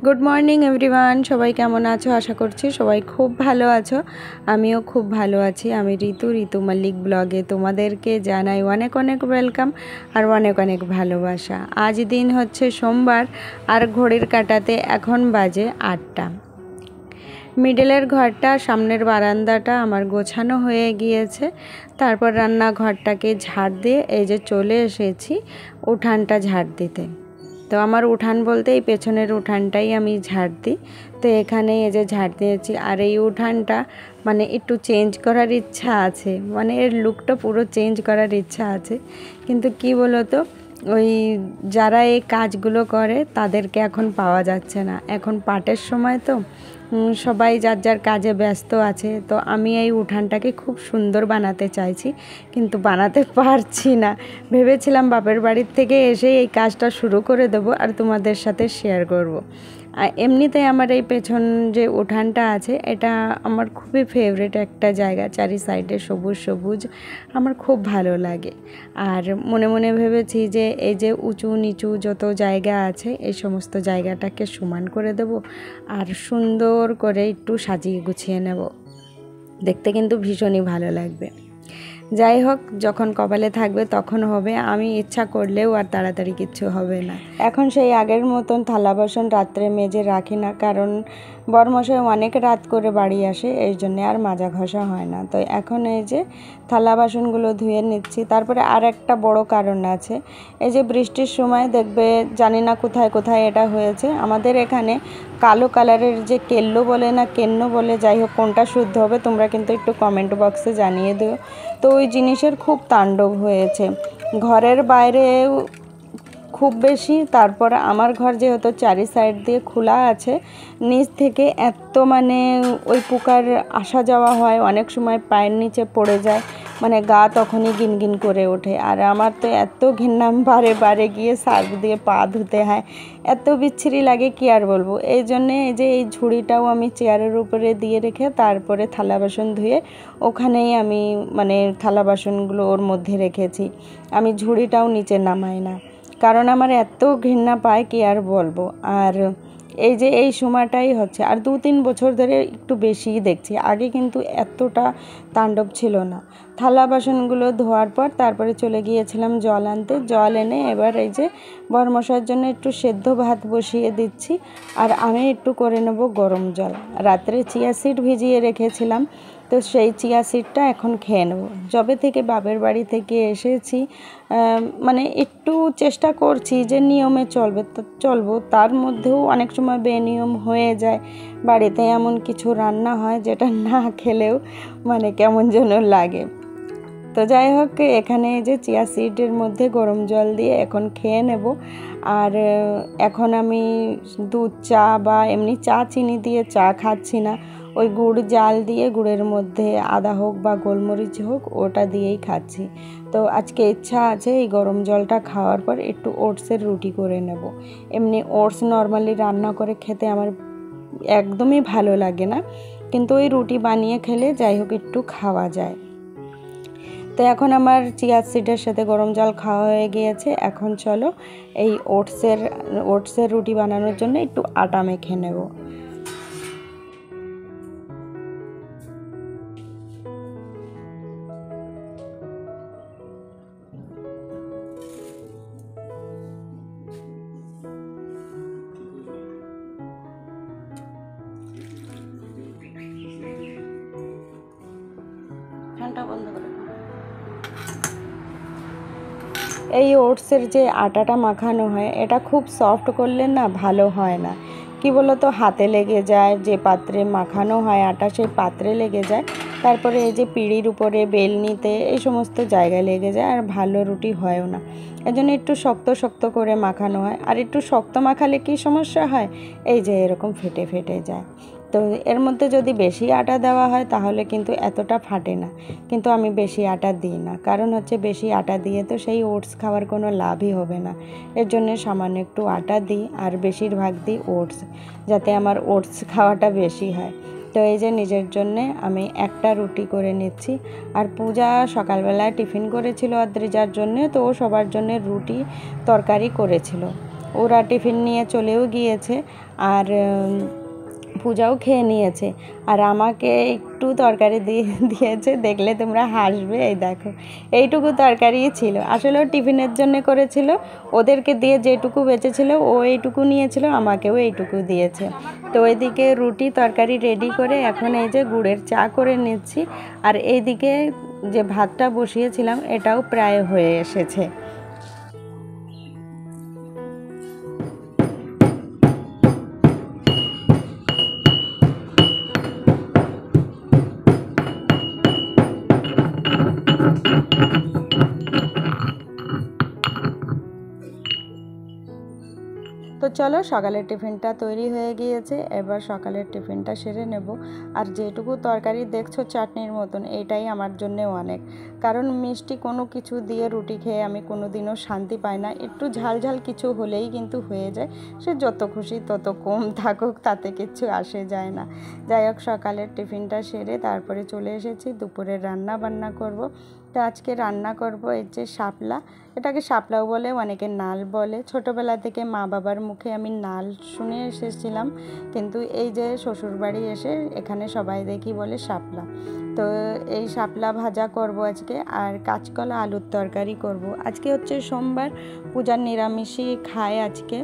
Good morning everyone सबाई केमन आछो आशा करछि सबाई खूब भालो आछो आमिओ खूब भालो आछि। आमि ऋतु मल्लिक ब्लगे तोमादेरके जानाई अनेक अनेक वेलकाम और अनेक अनेक भालोबासा। आज दिन होच्छे सोमवार और घड़िर काटाते एखन बाजे 8टा। मिडलेर घरटा सामनेर बारान्दाटा आमार गोछानो हये गियेछे। तारपर रान्नाघरटाके झाड़ दिए एई जे चले एसेछि उठानटा झाड़ दिते। तो आमार उठान बोलते पेछनेर उठानटाई आमी झाड़ दी। तो एखाने এই যে झाड़ दिएছি আর এই উঠানটা মানে একটু চেঞ্জ করার ইচ্ছা আছে, মানে এর লুকটা পুরো চেঞ্জ করার ইচ্ছা আছে। কিন্তু কি বলতো ওই যারা এই কাজগুলো করে তাদেরকে এখন পাওয়া যাচ্ছে না, এখন পাটের সময় তো সবাই যার যার কাজে ব্যস্ত আছে। তো আমি এই উঠানটাকে খুব সুন্দর বানাতে চাইছি কিন্তু বানাতে পারছি না। ভেবেছিলাম বাপের বাড়ির থেকে এসে এই কাজটা শুরু করে দেব আর তোমাদের সাথে শেয়ার করব। এমনিতে আমার এই পেছন যে উঠানটা আছে এটা আমার খুবই ফেভারিট একটা জায়গা, চারি সাইডে সবুজ সবুজ আমার খুব ভালো লাগে। আর মনে মনে ভেবেছি যে এই যে উঁচু নিচু যত জায়গা আছে এই সমস্ত জায়গাটাকে সমান করে দেব আর সুন্দর করে একটু সাজিয়ে গুছিয়ে নেব, দেখতে কিন্তু ভীষণই ভালো লাগবে। যাই হোক, যখন কপালে থাকবে তখন হবে, আমি ইচ্ছা করলেও আর তাড়াতাড়ি কিচ্ছু হবে না। এখন সেই আগের মতন থালা বাসন রাত্রে মেজে রাখি না, কারণ বরমশাই অনেক রাত করে বাড়ি আসে, এই জন্য আর মাজা ঘষা হয় না। তো এখন এই যে থালা বাসনগুলো ধুয়ে নিচ্ছি। তারপরে আর একটা বড় কারণ আছে, এই যে বৃষ্টির সময় দেখবে, জানি না কোথায় কোথায় এটা হয়েছে, আমাদের এখানে কালো কালারের যে কেল্লো বলে না কেন্ন বলে, যাই হোক কোনটা শুদ্ধ হবে তোমরা কিন্তু একটু কমেন্ট বক্সে জানিয়ে দিও। তো ওই জিনিসের খুব তাণ্ডব হয়েছে ঘরের বাইরে খুব বেশি। তারপর আমার ঘর যেহেতু চারি সাইড দিয়ে খোলা আছে, নিচ থেকে এত মানে ওই পোকার আসা যাওয়া হয়, অনেক সময় পায়ের নিচে পড়ে যায়, মানে গা তখনই গিনগিন করে ওঠে। আর আমার তো এত ঘৃণা, বারে বারে গিয়ে সার্ফ দিয়ে পা ধুতে হয়, এত বিচ্ছিরি লাগে কি আর বলবো। এই জন্যে এই যে এই ঝুড়িটাও আমি চেয়ারের উপরে দিয়ে রেখে তারপরে থালা বাসন ধুয়ে ওখানেই আমি মানে থালা বাসনগুলো ওর মধ্যে রেখেছি। আমি ঝুড়িটাও নিচে নামাই না, কারণ আমার এত ঘৃণা পায় কি আর বলবো। আর এই যে এই সময়টাই হচ্ছে, আর 2-3 বছর ধরে একটু বেশিই দেখছি, আগে কিন্তু এতটা তাণ্ডব ছিল না। থালা বাসনগুলো ধোয়ার পর তারপরে চলে গিয়েছিলাম জল আনতে। জল এনে এবার এই যে বরমশাইয়ের জন্য একটু সেদ্ধ ভাত বসিয়ে দিচ্ছি আর আমি একটু করে নেব গরম জল। রাত্রে চিয়া সিড ভিজিয়ে রেখেছিলাম, তো সেই চিয়া সিডটা এখন খেয়ে নেব। যবে থেকে বাপের বাড়ি থেকে এসেছি মানে একটু চেষ্টা করছি যে নিয়মে চলবো, তার মধ্যেও অনেক সময় বেনিয়ম হয়ে যায়। বাড়িতে এমন কিছু রান্না হয় যেটা না খেলেও মানে কেমন যেন লাগে। তো যাই হোক, এখানে যে চিয়া সিডের মধ্যে গরম জল দিয়ে এখন খেয়ে নেব। আর এখন আমি দুধ চা বা এমনি চা চিনি দিয়ে চা খাচ্ছি না, ওই গুড় জাল দিয়ে গুড়ের মধ্যে আদা হোক বা গোলমরিচ হোক ওটা দিয়েই খাচ্ছি। তো আজকে ইচ্ছা আছে এই গরম জলটা খাওয়ার পর একটু ওটসের রুটি করে নেব। এমনি ওটস নর্মালি রান্না করে খেতে আমার একদমই ভালো লাগে না, কিন্তু ওই রুটি বানিয়ে খেলে যাই হোক একটু খাওয়া যায়। তো এখন আমার চিয়া সিডের সাথে গরম জল খাওয়া হয়ে গিয়েছে। এখন চলো এই ওটসের রুটি বানানোর জন্য একটু আটা মেখে নেব। ফ্যানটা বন্ধ করে। এই ওটসের যে আটাটা মাখানো হয় এটা খুব সফট করলে না ভালো হয় না, কি বলো তো হাতে লেগে যায়, যে পাত্রে মাখানো হয় আটা সেই পাত্রে লেগে যায়, তারপরে এই যে পিঁড়ির উপরে বেলনিতে এই সমস্ত জায়গায় লেগে যায় আর ভালো রুটি হয়ও না। এজন্য একটু শক্ত শক্ত করে মাখানো হয়। আর একটু শক্ত মাখালে কি সমস্যা হয়, এই যে এরকম ফেটে ফেটে যায়। তো এর মধ্যে যদি বেশি আটা দেওয়া হয় তাহলে কিন্তু এতটা ফাটে না, কিন্তু আমি বেশি আটা দিই না, কারণ হচ্ছে বেশি আটা দিয়ে তো সেই ওটস খাওয়ার কোনো লাভই হবে না। এর জন্য সামান্য একটু আটা দিই আর বেশিরভাগ দিই ওটস, যাতে আমার ওটস খাওয়াটা বেশি হয়। তো এই যে নিজের জন্যে আমি একটা রুটি করে নিচ্ছি। আর পূজা সকালবেলায় টিফিন করেছিল অদ্রিজার জন্যে, তো ও সবার জন্য রুটি তরকারি করেছিল। ওরা টিফিন নিয়ে চলেও গিয়েছে আর পূজাও খেয়ে নিয়েছে। আর আমাকে একটু তরকারি দিয়েছে, দেখলে তোমরা হাসবে। এই দেখো, এইটুকু তরকারিই ছিল, আসলে ও টিফিনের জন্য করেছিল, ওদেরকে দিয়ে যেটুকু বেঁচেছিল ও এইটুকু নিয়েছিল, আমাকেও এইটুকু দিয়েছে। তো ওইদিকে রুটি তরকারি রেডি করে এখন এই যে গুড়ের চা করে নিচ্ছি। আর এইদিকে যে ভাতটা বসিয়েছিলাম এটাও প্রায় হয়ে এসেছে। তো চলো, সকালের টিফিনটা তৈরি হয়ে গিয়েছে, এবার সকালের টিফিনটা সেরে নেব। আর যেটুকু তরকারি দেখছো চাটনির মতন, এইটাই আমার জন্যে অনেক, কারণ মিষ্টি কোনো কিছু দিয়ে রুটি খেয়ে আমি কোনো দিনও শান্তি পাই না। একটু ঝাল ঝাল কিছু হলেই কিন্তু হয়ে যায়, সে যত খুশি তত কম থাকুক, তাতে কিচ্ছু আসে যায় না। যাই হোক, সকালের টিফিনটা সেরে তারপরে চলে এসেছি দুপুরে রান্না বান্না করব। তো আজকে রান্না করব এই যে শাপলা, এটাকে শাপলাও বলে, অনেকে নাল বলে। ছোটোবেলা থেকে মা বাবার মুখে আমি নাল শুনে এসেছিলাম, কিন্তু এই যে শ্বশুরবাড়ি এসে এখানে সবাই দেখি বলে শাপলা। তো এই শাপলা ভাজা করব আজকে, আর কাঁচকলা আলুর তরকারি করব। আজকে হচ্ছে সোমবার, পূজার নিরামিষই খায় আজকে,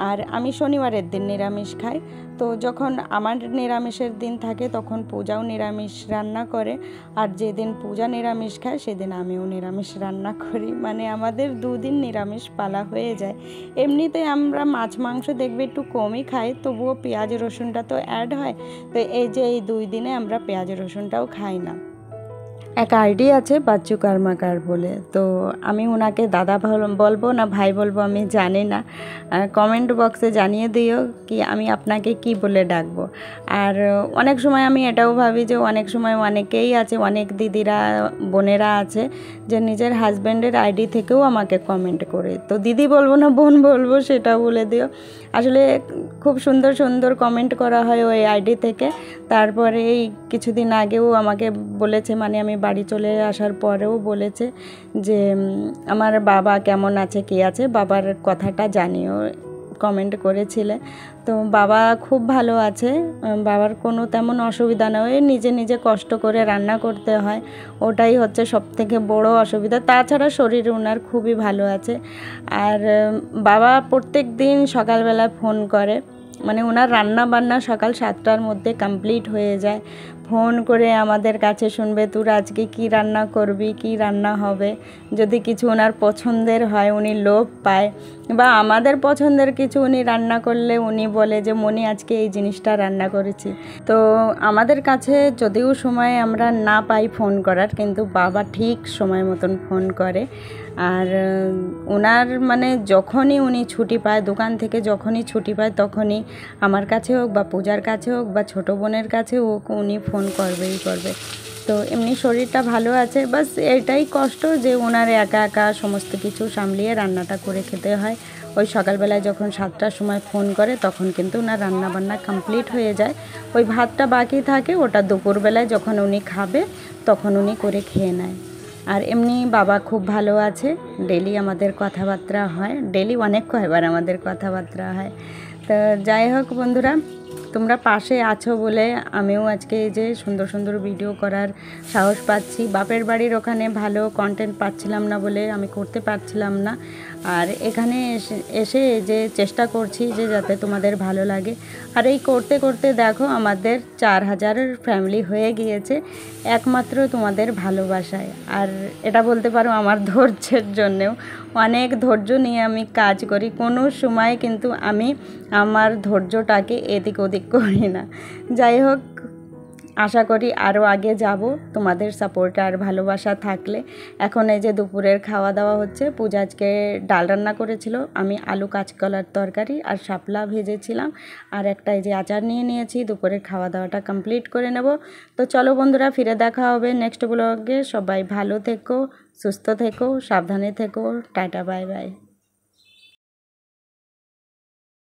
আর আমি শনিবারের দিন নিরামিষ খাই। তো যখন আমার নিরামিষের দিন থাকে তখন পূজাও নিরামিষ রান্না করে, আর যেদিন পূজা নিরামিষ খায় সেদিন আমিও নিরামিষ রান্না করি, মানে আমাদের দুদিন নিরামিষ পালা হয়ে যায়। এমনিতে আমরা মাছ মাংস দেখবে একটু কমই খাই, তবুও পেঁয়াজ রসুনটা তো অ্যাড হয়। তো এই যে এই 2 দিনে আমরা পেঁয়াজ রসুনটাও খাই না। এক আইডি আছে বাচ্চু কর্মাকার বলে, তো আমি ওনাকে দাদা বলবো না ভাই বলবো আমি জানি না, কমেন্ট বক্সে জানিয়ে দিও কি আমি আপনাকে কি বলে ডাকবো। আর অনেক সময় আমি এটাও ভাবি যে অনেক সময় অনেকেই আছে, অনেক দিদিরা বোনেরা আছে যে নিজের হাজব্যান্ডের আইডি থেকেও আমাকে কমেন্ট করে, তো দিদি বলবো না বোন বলবো সেটা বলে দিও। আসলে খুব সুন্দর সুন্দর কমেন্ট করা হয় ওই আইডি থেকে। তারপরে এই কিছুদিন আগেও আমাকে বলেছে, মানে আমি বাড়ি চলে আসার পরেও বলেছে যে আমার বাবা কেমন আছে, কে আছে, বাবার কথাটা জানিও, কমেন্ট করেছিলে। তো বাবা খুব ভালো আছে, বাবার কোনো তেমন অসুবিধা নয়, নিজে নিজে কষ্ট করে রান্না করতে হয়, ওটাই হচ্ছে সবথেকে বড় অসুবিধা। তাছাড়া শরীর ওনার খুবই ভালো আছে। আর বাবা প্রত্যেক দিন সকালবেলা ফোন করে, মানে ওনার রান্না বান্না সকাল 7টার মধ্যে কমপ্লিট হয়ে যায়। ফোন করে আমাদের কাছে শুনবে তোরা আজকে কি রান্না করবি, কি রান্না হবে। যদি কিছু ওনার পছন্দের হয় উনি লোভ পায়, বা আমাদের পছন্দের কিছু উনি রান্না করলে উনি বলে যে মনি আজকে এই জিনিসটা রান্না করেছি। তো আমাদের কাছে যদিও সময় আমরা না পাই ফোন করার, কিন্তু বাবা ঠিক সময় মতন ফোন করে। আর ওনার মানে যখনই উনি ছুটি পায় দোকান থেকে, যখনই ছুটি পায় তখনই আমার কাছে হোক বা পূজার কাছে হোক বা ছোটো বোনের কাছে হোক উনি ফোন করবেই করবে। তো এমনি শরীরটা ভালো আছে, বাস এটাই কষ্ট যে ওনার একা একা সমস্ত কিছু সামলিয়ে রান্নাটা করে খেতে হয়। ওই সকালবেলায় যখন 7টার সময় ফোন করে তখন কিন্তু ওনার রান্নাবান্না কমপ্লিট হয়ে যায়, ওই ভাতটা বাকি থাকে ওটা দুপুরবেলায় যখন উনি খাবে তখন উনি করে খেয়ে নেয়। আর এমনি বাবা খুব ভালো আছে, ডেলি আমাদের কথাবার্তা হয়, ডেলি অনেক কয়বার আমাদের কথাবার্তা হয়। তো যাই হোক বন্ধুরা, তোমরা পাশে আছো বলে আমিও আজকে এই যে সুন্দর সুন্দর ভিডিও করার সাহস পাচ্ছি। বাপের বাড়ির ওখানে ভালো কন্টেন্ট পাচ্ছিলাম না বলে আমি করতে পারছিলাম না, আর এখানে এসে যে চেষ্টা করছি যে যাতে তোমাদের ভালো লাগে। আর এই করতে করতে দেখো আমাদের 4000 ফ্যামিলি হয়ে গিয়েছে একমাত্র তোমাদের ভালোবাসায়। আর এটা বলতে পারো আমার ধৈর্যের জন্যেও, অনেক ধৈর্য নিয়ে আমি কাজ করি, কোনো সময় কিন্তু আমি আমার ধৈর্যটাকে এদিক ওদিক করি না। যাই হোক, আশা করি আরও আগে যাব তোমাদের সাপোর্ট আর ভালোবাসা থাকলে। এখন এই যে দুপুরের খাওয়া দাওয়া হচ্ছে, পূজা আজকে ডাল রান্না করেছিল, আমি আলু কাঁচকলার তরকারি আর শাপলা ভেজেছিলাম, আর একটা এই যে আচার নিয়ে নিয়েছি। দুপুরের খাওয়া দাওয়াটা কমপ্লিট করে নেব। তো চলো বন্ধুরা, ফিরে দেখা হবে নেক্সট ব্লগে। সবাই ভালো থেকো, সুস্থ থেকো, সাবধানে থেকো, টাটা বাই বাই।